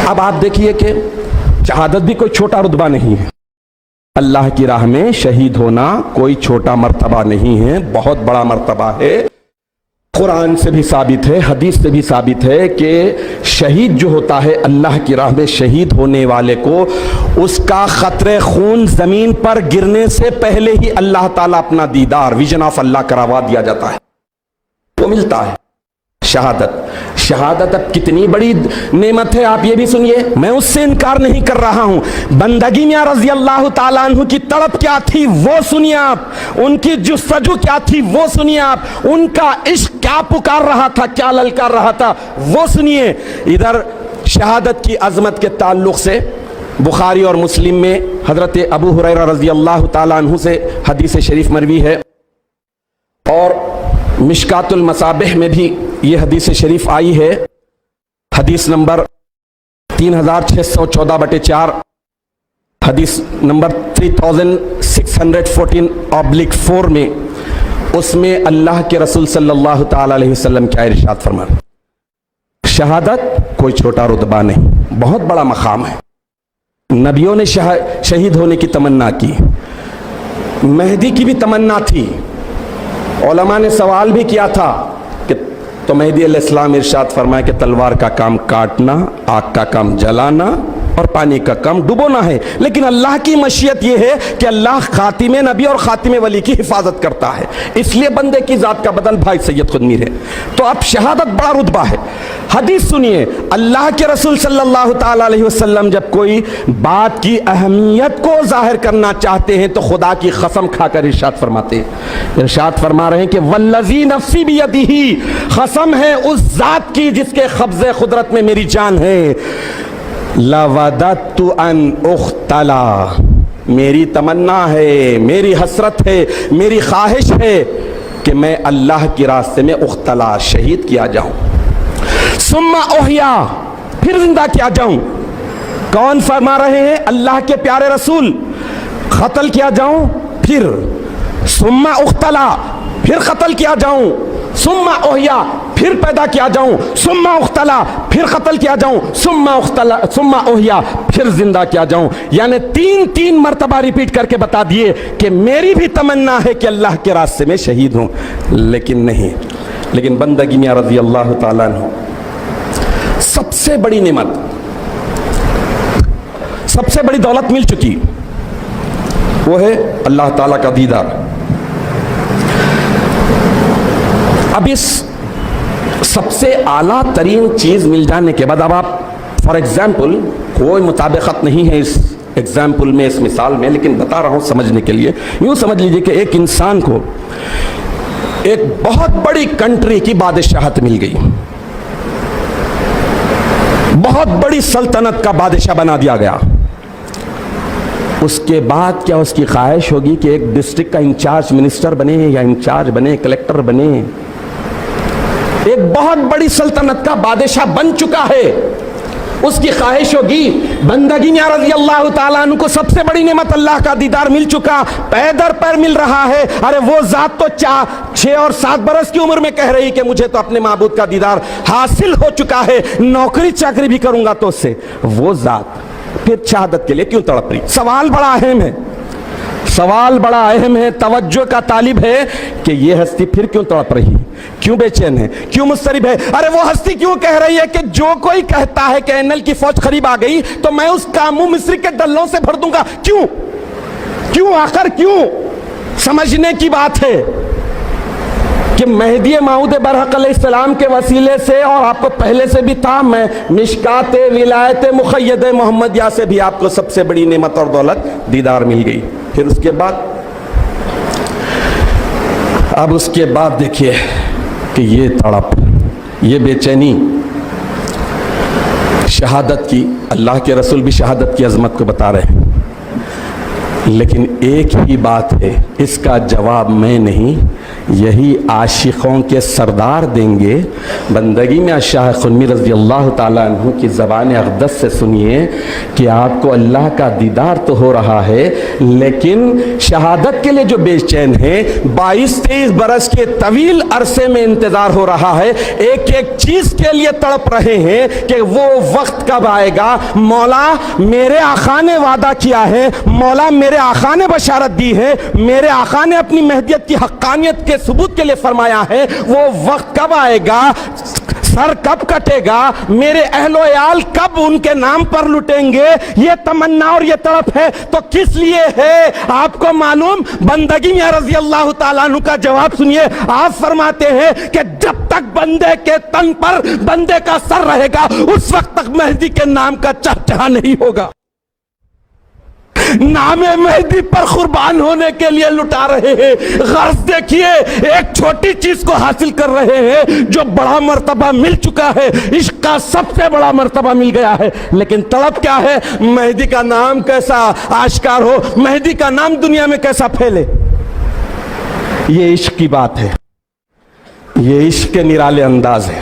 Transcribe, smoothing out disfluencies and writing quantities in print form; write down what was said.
اب آپ دیکھیے کہ شہادت بھی کوئی چھوٹا رتبہ نہیں ہے. اللہ کی راہ میں شہید ہونا کوئی چھوٹا مرتبہ نہیں ہے، بہت بڑا مرتبہ ہے. قرآن سے بھی ثابت ہے، حدیث سے بھی ثابت ہے کہ شہید جو ہوتا ہے اللہ کی راہ میں شہید ہونے والے کو اس کا قطرے خون زمین پر گرنے سے پہلے ہی اللہ تعالیٰ اپنا دیدار ویژن آف اللہ کروا دیا جاتا ہے، وہ ملتا ہے. شہادت اب کتنی بڑی نعمت ہے آپ یہ بھی سنیے. میں اس سے انکار نہیں کر رہا ہوں. بندگی میاں رضی اللہ تعالیٰ عنہ کی تڑپ کیا تھی وہ سنیے آپ، ان کی جستجو کیا تھی وہ سنیے آپ، ان کا عشق کیا پکار رہا تھا، کیا للکار رہا تھا وہ سنیے. ادھر شہادت کی عظمت کے تعلق سے بخاری اور مسلم میں حضرت ابو ہریرہ رضی اللہ تعالیٰ عنہ سے حدیث شریف مروی ہے، اور مشکات المصابیح میں بھی یہ حدیث شریف آئی ہے. حدیث نمبر 3614/4، حدیث نمبر 3614/4 میں، اس میں اللہ کے رسول صلی اللہ تعالی علیہ وسلم کیا ارشاد فرمایا؟ شہادت کوئی چھوٹا رتبہ نہیں، بہت بڑا مقام ہے. نبیوں نے شہید ہونے کی تمنا کی، مہدی کی بھی تمنا تھی. علماء نے سوال بھی کیا تھا کہ تو مہدی علیہ السلام ارشاد فرمائے کہ تلوار کا کام کاٹنا، آگ کا کام جلانا اور پانی کا کام ڈبونا ہے. لیکن اللہ کی مشیت یہ ہے کہ اللہ خاتم نبی اور خاتم ولی کی حفاظت کرتا ہے، اس لیے بندے کی ذات کا بدل بھائی سید خود میر ہے. تو اب شہادت بڑا رتبہ ہے. حدیث سنیے، اللہ کے رسول صلی اللہ تعالی علیہ وسلم جب کوئی بات کی اہمیت کو ظاہر کرنا چاہتے ہیں تو خدا کی قسم کھا کر ارشاد فرماتے ہیں. ارشاد فرما رہے ہیں کہ والذی نفسی بیدہ، قسم ہے اس ذات کی جس کے قبضے قدرت میں میری جان ہے، لَوَدَدْتُ أَنْ أُخْتَلَا، میری تمنا ہے، میری حسرت ہے، میری خواہش ہے کہ میں اللہ کی راستے میں اختلا، شہید کیا جاؤں. ثم احیا، پھر زندہ کیا جاؤں. کون فرما رہے ہیں؟ اللہ کے پیارے رسول. قتل کیا جاؤں، پھر ثم اختلا، پھر قتل کیا جاؤں. ثم احیا، پھر پیدا کیا جاؤں. ثم اختلا، پھر قتل کیا جاؤں. ثم اختلا، ثم احیا، پھر زندہ کیا جاؤں. یعنی تین مرتبہ ریپیٹ کر کے بتا دیے کہ میری بھی تمنا ہے کہ اللہ کے راستے میں شہید ہوں، لیکن نہیں. لیکن بندگی میاں رضی اللہ تعالیٰ عنہ سب سے بڑی نعمت، سب سے بڑی دولت مل چکی، وہ ہے اللہ تعالیٰ کا دیدار. اب اس سب سے اعلیٰ ترین چیز مل جانے کے بعد اب آپ فار ایگزامپل، کوئی مطابقت نہیں ہے اس ایگزامپل میں، اس مثال میں، لیکن بتا رہا ہوں سمجھنے کے لیے. یوں سمجھ لیجئے کہ ایک انسان کو ایک بہت بڑی کنٹری کی بادشاہت مل گئی، بہت بڑی سلطنت کا بادشاہ بنا دیا گیا. اس کے بعد کیا اس کی خواہش ہوگی کہ ایک ڈسٹرکٹ کا انچارج منسٹر بنے یا انچارج بنے، کلیکٹر بنے؟ ایک بہت بڑی سلطنت کا بادشاہ بن چکا ہے، اس کی خواہش ہوگی. بندگی میاں رضی اللہ تعالیٰ عنہ کو سب سے بڑی نعمت اللہ کا دیدار مل چکا، پے در پیر مل رہا ہے. ارے وہ ذات تو 6 اور 7 برس کی عمر میں کہہ رہی کہ مجھے تو اپنے معبود کا دیدار حاصل ہو چکا ہے، نوکری چاکری بھی کروں گا تو اس سے. وہ ذات پھر شہادت کے لیے کیوں تڑپ رہی؟ سوال بڑا اہم ہے، سوال بڑا اہم ہے، توجہ کا طالب ہے کہ یہ ہستی پھر کیوں تڑپ رہی، کیوں بے چین ہے، کیوں مضطرب ہے؟ ارے وہ ہستی کیوں کہہ رہی ہے کہ جو کوئی کہتا ہے کہ NL کی فوج قریب آ گئی تو میں اس کا منہ مصری کے ڈلوں سے بھر دوں گا. کیوں آخر کیوں؟ سمجھنے کی بات ہے کہ مہدی موعود برحق علیہ السلام کے وسیلے سے، اور آپ کو پہلے سے بھی تھا، میں مشکات ولایت مقید محمدیہ سے بھی آپ کو سب سے بڑی نعمت اور دولت دیدار مل گئی. پھر اس کے بعد، اب اس کے بعد دیکھیے کہ یہ تڑپ، یہ بے چینی شہادت کی. اللہ کے رسول بھی شہادت کی عظمت کو بتا رہے ہیں، لیکن ایک ہی بات ہے، اس کا جواب میں نہیں، یہی عاشقوں کے سردار دیں گے۔ بندگی میں شاہ قمی رضی اللہ تعالیٰ عنہ کی زبان اقدس سے سنیے کہ آپ کو اللہ کا دیدار تو ہو رہا ہے، لیکن شہادت کے لیے جو بے چین ہیں، 22-23 برس کے طویل عرصے میں انتظار ہو رہا ہے، ایک ایک چیز کے لیے تڑپ رہے ہیں کہ وہ وقت کب آئے گا۔ مولا میرے آقا نے وعدہ کیا ہے، مولا میرے آقا نے بشارت دی ہے، میرے آقا نے اپنی مہدیت کی حقانیت کے ثبوت کے لیے فرمایا ہے، وہ وقت کب آئے گا، سر کب کٹے گا، میرے اہل و عیال کب ان کے نام پر لٹیں گے، یہ تمنا اور یہ تڑپ ہے تو کس لیے ہے آپ کو معلوم۔ بندگی میں رضی اللہ تعالیٰ عنہ کا جواب سنیے، آپ فرماتے ہیں کہ جب تک بندے کے تن پر بندے کا سر رہے گا اس وقت تک مہدی کے نام کا چہچہا نہیں ہوگا۔ نام مہدی پر قربان ہونے کے لیے لٹا رہے ہیں، غرض دیکھیے ایک چھوٹی چیز کو حاصل کر رہے ہیں جو بڑا مرتبہ مل چکا ہے، عشق کا سب سے بڑا مرتبہ مل گیا ہے، لیکن طلب کیا ہے، مہدی کا نام کیسا آشکار ہو، مہدی کا نام دنیا میں کیسا پھیلے۔ یہ عشق کی بات ہے، یہ عشق کے نرالے انداز ہے۔